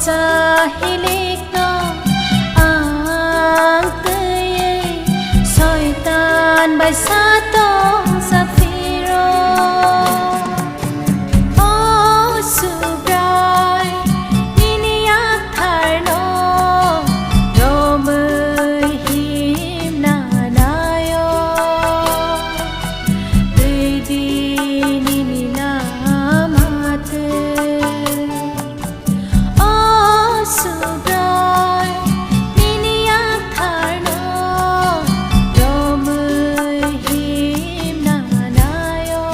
cha hilik no ang tươi soi tan bay xa tông Zafiro oh subrai nini ak thar no romơi him na nayo tươi đi nini na mate subrai nini ak thar no romơi him na nayo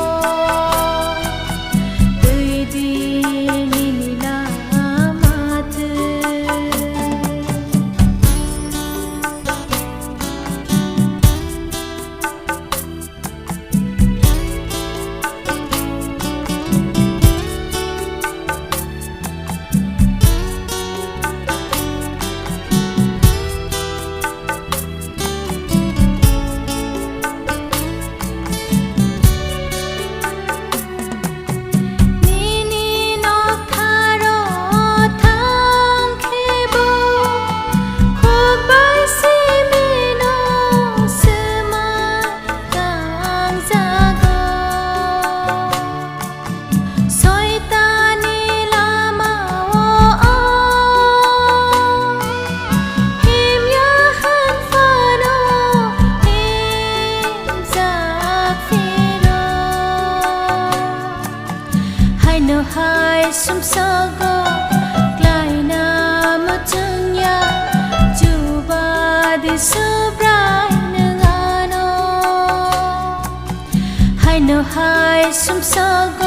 tươi đi nini na mate hai sum sago klai na mo chung ya chu ba di subrai nang ano hai no hai sum sago